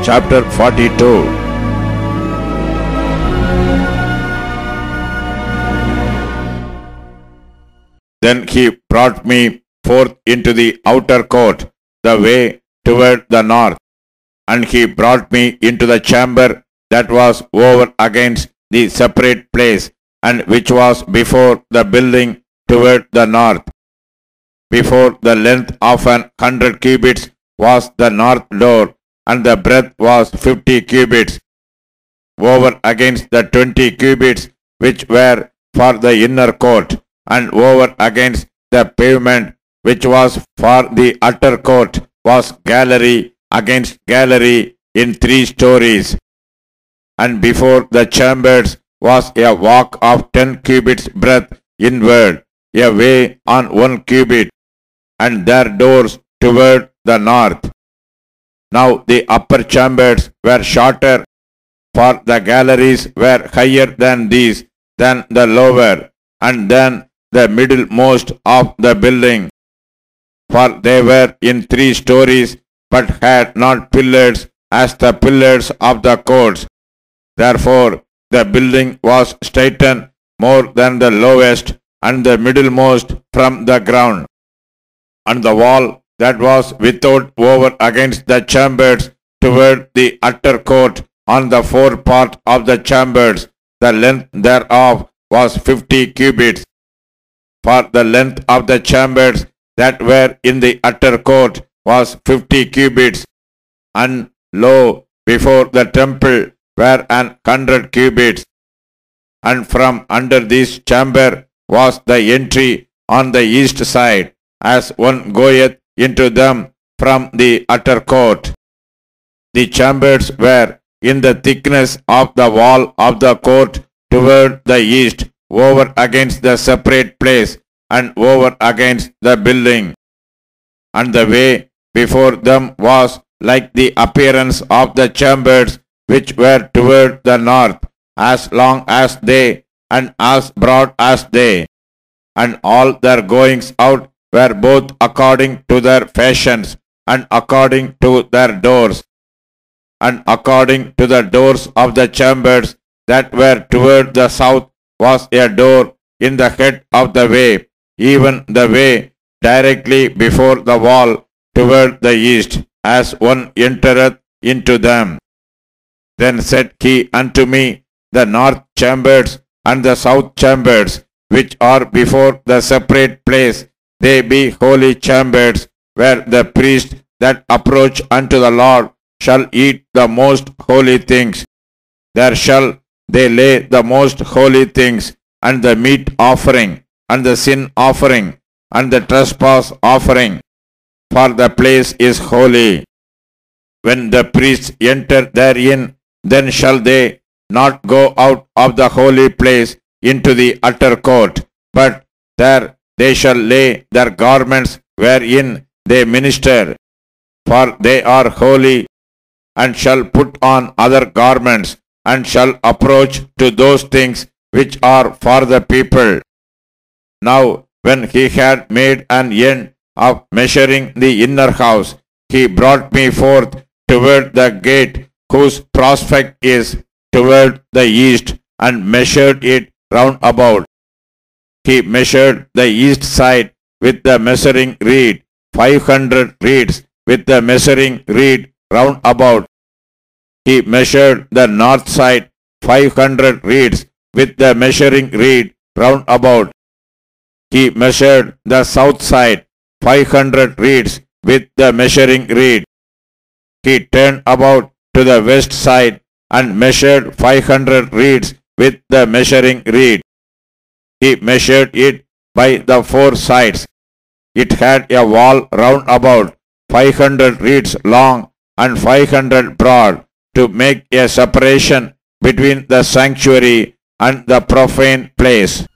chapter 42. Then he brought me forth into the outer court, the way toward the north, and he brought me into the chamber that was over against the separate place, and which was before the building toward the north. Before the length of 100 cubits was the north door, and the breadth was 50 cubits. Over against the 20 cubits which were for the inner court, and over against the pavement which was for the outer court, was gallery against gallery in 3 stories. And before the chambers was a walk of 10 cubits breadth inward, a way on 1 cubit, and their doors toward the north. Now the upper chambers were shorter, for the galleries were higher than these, than the lower, and than the middlemost of the building. For they were in 3 stories, but had not pillars as the pillars of the courts. Therefore the building was straitened more than the lowest, and the middlemost from the ground. And the wall that was without over against the chambers toward the outer court on the fore part of the chambers, the length thereof was 50 cubits. For the length of the chambers that were in the outer court was 50 cubits, and lo, before the temple were 100 cubits. And from under this chamber was the entry on the east side, as one goeth into them from the outer court. The chambers were in the thickness of the wall of the court toward the east, over against the separate place, and over against the building. And the way before them was like the appearance of the chambers which were toward the north, as long as they, and as broad as they. And all their goings out were both according to their fashions, and according to their doors. And according to the doors of the chambers that were toward the south was a door in the head of the way, even the way directly before the wall toward the east, as one entereth into them. Then said he unto me, the north chambers and the south chambers, which are before the separate place, they be holy chambers, where the priests that approach unto the Lord shall eat the most holy things. There shall they lay the most holy things, and the meat offering, and the sin offering, and the trespass offering, for the place is holy. When the priests enter therein, then shall they not go out of the holy place into the outer court, but there they shall lay their garments wherein they minister, for they are holy, and shall put on other garments, and shall approach to those things which are for the people. Now when he had made an end of measuring the inner house, he brought me forth toward the gate whose prospect is toward the east, and measured it round about. He measured the east side with the measuring reed, 500 reeds with the measuring reed round about. He measured the north side, 500 reeds with the measuring reed round about. He measured the south side, 500 reeds with the measuring reed. He turned about to the west side, and measured 500 reeds with the measuring reed. He measured it by the 4 sides. It had a wall round about, 500 reeds long and 500 broad, to make a separation between the sanctuary and the profane place.